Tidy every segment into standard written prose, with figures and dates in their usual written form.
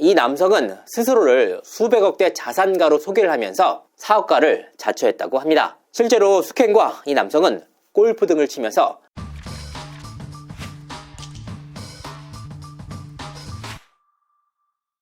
이 남성은 스스로를 수백억대 자산가로 소개를 하면서 사업가를 자처했다고 합니다. 실제로 숙행과 이 남성은 골프 등을 치면서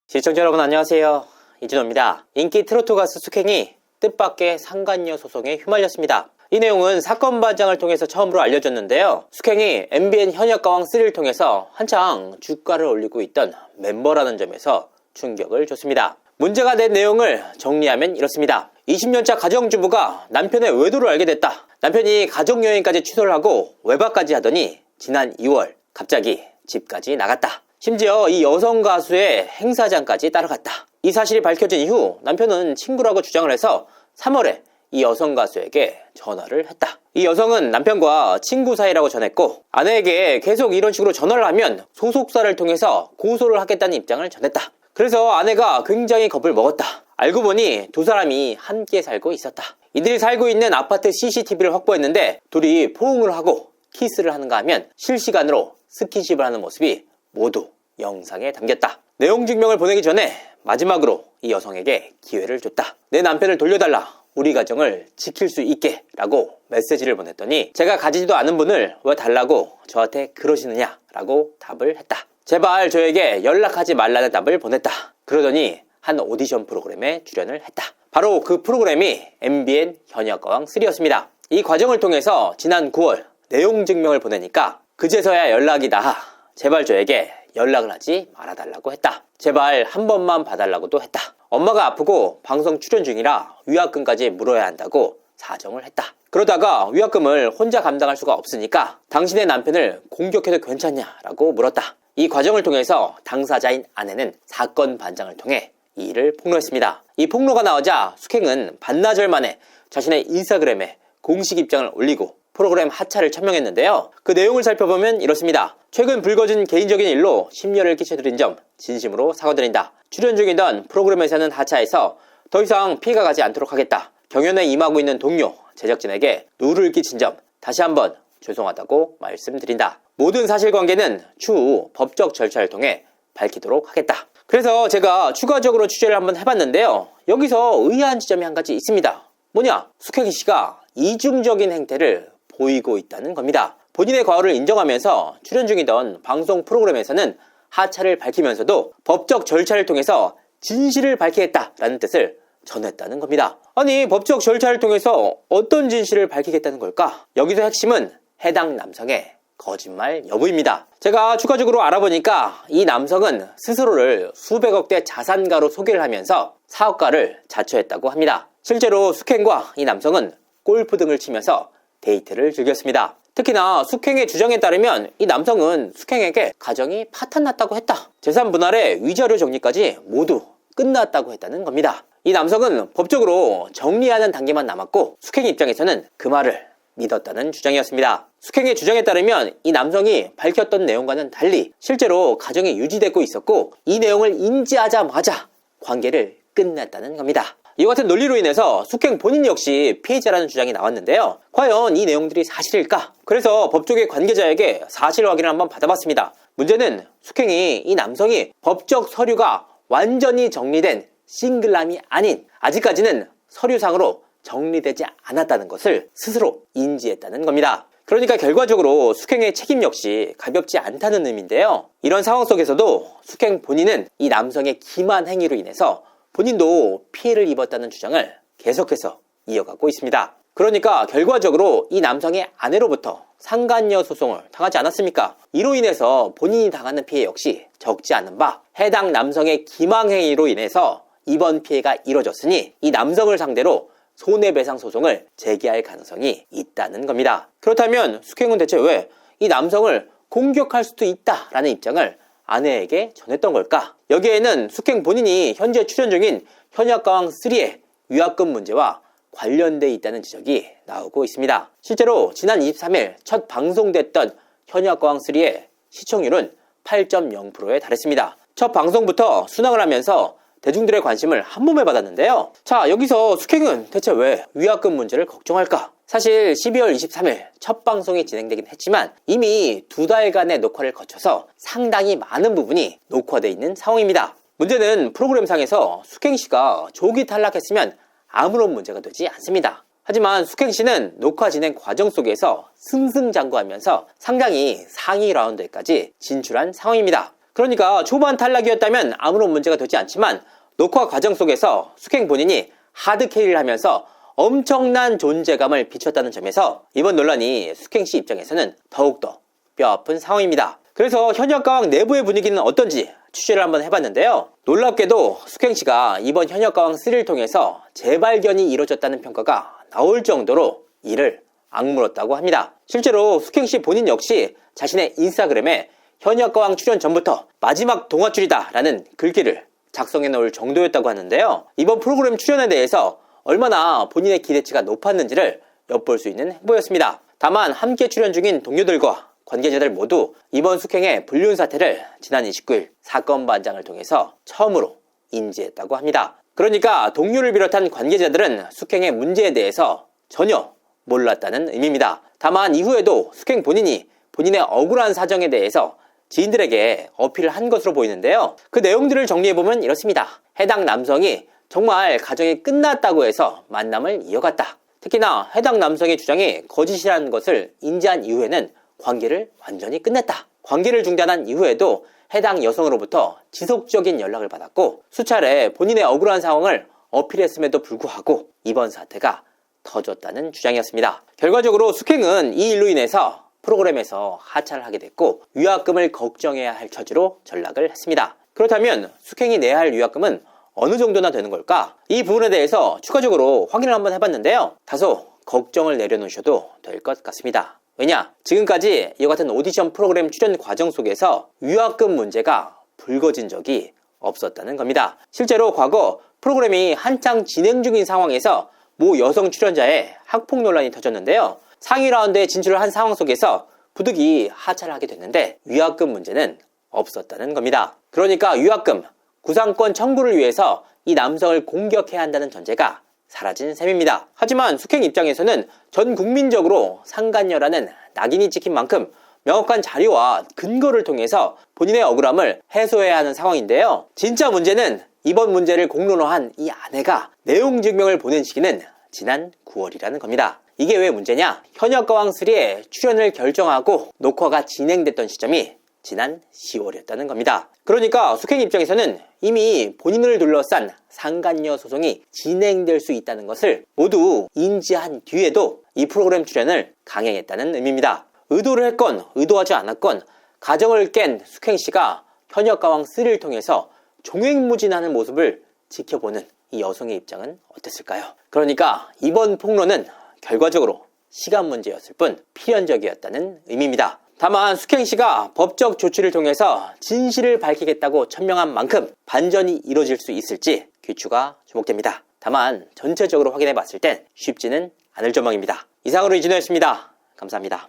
시청자 여러분 안녕하세요. 이준호입니다. 인기 트로트 가수 숙행이 뜻밖의 상간녀 소송에 휘말렸습니다. 이 내용은 사건 반장을 통해서 처음으로 알려졌는데요. 숙행이 MBN 현역가왕3를 통해서 한창 주가를 올리고 있던 멤버라는 점에서 충격을 줬습니다. 문제가 된 내용을 정리하면 이렇습니다. 20년차 가정주부가 남편의 외도를 알게 됐다. 남편이 가족여행까지 취소를 하고 외박까지 하더니 지난 2월 갑자기 집까지 나갔다. 심지어 이 여성 가수의 행사장까지 따라갔다. 이 사실이 밝혀진 이후 남편은 친구라고 주장을 해서 3월에 이 여성 가수에게 전화를 했다. 이 여성은 남편과 친구 사이라고 전했고 아내에게 계속 이런 식으로 전화를 하면 소속사를 통해서 고소를 하겠다는 입장을 전했다. 그래서 아내가 굉장히 겁을 먹었다. 알고 보니 두 사람이 함께 살고 있었다. 이들이 살고 있는 아파트 CCTV를 확보했는데 둘이 포옹을 하고 키스를 하는가 하면 실시간으로 스킨십을 하는 모습이 모두 영상에 담겼다. 내용 증명을 보내기 전에 마지막으로 이 여성에게 기회를 줬다. 내 남편을 돌려달라. 우리 가정을 지킬 수 있게 라고 메시지를 보냈더니 제가 가지지도 않은 분을 왜 달라고 저한테 그러시느냐 라고 답을 했다. 제발 저에게 연락하지 말라는 답을 보냈다. 그러더니 한 오디션 프로그램에 출연을 했다. 바로 그 프로그램이 MBN 현역가왕3였습니다. 이 과정을 통해서 지난 9월 내용 증명을 보내니까 그제서야 연락이 닿아 제발 저에게 연락을 하지 말아달라고 했다. 제발 한 번만 봐달라고도 했다. 엄마가 아프고 방송 출연 중이라 위약금까지 물어야 한다고 사정을 했다. 그러다가 위약금을 혼자 감당할 수가 없으니까 당신의 남편을 공격해도 괜찮냐라고 물었다. 이 과정을 통해서 당사자인 아내는 사건 반장을 통해 이 일을 폭로했습니다. 이 폭로가 나오자 숙행은 반나절 만에 자신의 인스타그램에 공식 입장을 올리고 프로그램 하차를 천명했는데요. 그 내용을 살펴보면 이렇습니다. 최근 불거진 개인적인 일로 심려를 끼쳐드린 점 진심으로 사과드린다. 출연 중이던 프로그램에서는 하차해서 더 이상 피해가 가지 않도록 하겠다. 경연에 임하고 있는 동료, 제작진에게 누를 끼친 점 다시 한번 죄송하다고 말씀드린다. 모든 사실관계는 추후 법적 절차를 통해 밝히도록 하겠다. 그래서 제가 추가적으로 취재를 한번 해봤는데요. 여기서 의아한 지점이 한 가지 있습니다. 뭐냐? 숙행이 씨가 이중적인 행태를 보이고 있다는 겁니다. 본인의 과오를 인정하면서 출연 중이던 방송 프로그램에서는 하차를 밝히면서도 법적 절차를 통해서 진실을 밝히겠다라는 뜻을 전했다는 겁니다. 아니 법적 절차를 통해서 어떤 진실을 밝히겠다는 걸까? 여기서 핵심은 해당 남성의 거짓말 여부입니다. 제가 추가적으로 알아보니까 이 남성은 스스로를 수백억대 자산가로 소개를 하면서 사업가를 자처했다고 합니다. 실제로 숙행과 이 남성은 골프 등을 치면서 데이트를 즐겼습니다. 특히나 숙행의 주장에 따르면 이 남성은 숙행에게 가정이 파탄났다고 했다. 재산 분할의 위자료 정리까지 모두 끝났다고 했다는 겁니다. 이 남성은 법적으로 정리하는 단계만 남았고 숙행 입장에서는 그 말을 믿었다는 주장이었습니다. 숙행의 주장에 따르면 이 남성이 밝혔던 내용과는 달리 실제로 가정이 유지되고 있었고 이 내용을 인지하자마자 관계를 끝냈다는 겁니다. 이와 같은 논리로 인해서 숙행 본인 역시 피해자라는 주장이 나왔는데요. 과연 이 내용들이 사실일까? 그래서 법조계 관계자에게 사실 확인을 한번 받아봤습니다. 문제는 숙행이 이 남성이 법적 서류가 완전히 정리된 싱글남이 아닌 아직까지는 서류상으로 정리되지 않았다는 것을 스스로 인지했다는 겁니다. 그러니까 결과적으로 숙행의 책임 역시 가볍지 않다는 의미인데요. 이런 상황 속에서도 숙행 본인은 이 남성의 기만 행위로 인해서 본인도 피해를 입었다는 주장을 계속해서 이어가고 있습니다. 그러니까 결과적으로 이 남성의 아내로부터 상간녀 소송을 당하지 않았습니까? 이로 인해서 본인이 당하는 피해 역시 적지 않은 바 해당 남성의 기망행위로 인해서 이번 피해가 이뤄졌으니 이 남성을 상대로 손해배상 소송을 제기할 가능성이 있다는 겁니다. 그렇다면 숙행은 대체 왜 이 남성을 공격할 수도 있다라는 입장을 아내에게 전했던 걸까? 여기에는 숙행 본인이 현재 출연 중인 현역가왕3의 위약금 문제와 관련돼 있다는 지적이 나오고 있습니다. 실제로 지난 23일 첫 방송됐던 현역가왕3의 시청률은 8.0%에 달했습니다. 첫 방송부터 순항을 하면서 대중들의 관심을 한몸에 받았는데요. 자, 여기서 숙행은 대체 왜 위약금 문제를 걱정할까? 사실 12월 23일 첫 방송이 진행되긴 했지만 이미 2달간의 녹화를 거쳐서 상당히 많은 부분이 녹화되어 있는 상황입니다. 문제는 프로그램상에서 숙행씨가 조기 탈락했으면 아무런 문제가 되지 않습니다. 하지만 숙행씨는 녹화 진행 과정 속에서 승승장구하면서 상당히 상위 라운드에까지 진출한 상황입니다. 그러니까 초반 탈락이었다면 아무런 문제가 되지 않지만 녹화 과정 속에서 숙행 본인이 하드캐리를 하면서 엄청난 존재감을 비췄다는 점에서 이번 논란이 숙행씨 입장에서는 더욱더 뼈아픈 상황입니다. 그래서 현역가왕 내부의 분위기는 어떤지 취재를 한번 해봤는데요. 놀랍게도 숙행씨가 이번 현역가왕 3를 통해서 재발견이 이루어졌다는 평가가 나올 정도로 이를 악물었다고 합니다. 실제로 숙행씨 본인 역시 자신의 인스타그램에 현역가왕 출연 전부터 마지막 동화줄이다 라는 글귀를 작성해 놓을 정도였다고 하는데요. 이번 프로그램 출연에 대해서 얼마나 본인의 기대치가 높았는지를 엿볼 수 있는 행보였습니다. 다만 함께 출연 중인 동료들과 관계자들 모두 이번 숙행의 불륜 사태를 지난 29일 사건 반장을 통해서 처음으로 인지했다고 합니다. 그러니까 동료를 비롯한 관계자들은 숙행의 문제에 대해서 전혀 몰랐다는 의미입니다. 다만 이후에도 숙행 본인이 본인의 억울한 사정에 대해서 지인들에게 어필을 한 것으로 보이는데요. 그 내용들을 정리해보면 이렇습니다. 해당 남성이 정말 가정이 끝났다고 해서 만남을 이어갔다. 특히나 해당 남성의 주장이 거짓이라는 것을 인지한 이후에는 관계를 완전히 끝냈다. 관계를 중단한 이후에도 해당 여성으로부터 지속적인 연락을 받았고 수차례 본인의 억울한 상황을 어필했음에도 불구하고 이번 사태가 터졌다는 주장이었습니다. 결과적으로 숙행은 이 일로 인해서 프로그램에서 하차를 하게 됐고 위약금을 걱정해야 할 처지로 전락을 했습니다. 그렇다면 숙행이 내야 할 위약금은 어느 정도나 되는 걸까? 이 부분에 대해서 추가적으로 확인을 한번 해봤는데요. 다소 걱정을 내려놓으셔도 될 것 같습니다. 왜냐? 지금까지 이와 같은 오디션 프로그램 출연 과정 속에서 위약금 문제가 불거진 적이 없었다는 겁니다. 실제로 과거 프로그램이 한창 진행 중인 상황에서 모 여성 출연자의 학폭 논란이 터졌는데요. 상위 라운드에 진출을 한 상황 속에서 부득이 하차를 하게 됐는데 위약금 문제는 없었다는 겁니다. 그러니까 위약금, 구상권 청구를 위해서 이 남성을 공격해야 한다는 전제가 사라진 셈입니다. 하지만 숙행 입장에서는 전 국민적으로 상간녀라는 낙인이 찍힌 만큼 명확한 자료와 근거를 통해서 본인의 억울함을 해소해야 하는 상황인데요. 진짜 문제는 이번 문제를 공론화한 이 아내가 내용 증명을 보낸 시기는 지난 9월이라는 겁니다. 이게 왜 문제냐? 현역가왕 3에 출연을 결정하고 녹화가 진행됐던 시점이 지난 10월이었다는 겁니다. 그러니까 숙행 입장에서는 이미 본인을 둘러싼 상간녀 소송이 진행될 수 있다는 것을 모두 인지한 뒤에도 이 프로그램 출연을 강행했다는 의미입니다. 의도를 했건 의도하지 않았건 가정을 깬 숙행씨가 현역가왕 3를 통해서 종횡무진하는 모습을 지켜보는 이 여성의 입장은 어땠을까요? 그러니까 이번 폭로는 결과적으로 시간 문제였을 뿐 필연적이었다는 의미입니다. 다만 숙행씨가 법적 조치를 통해서 진실을 밝히겠다고 천명한 만큼 반전이 이루어질 수 있을지 귀추가 주목됩니다. 다만 전체적으로 확인해 봤을 땐 쉽지는 않을 전망입니다. 이상으로 이진호였습니다. 감사합니다.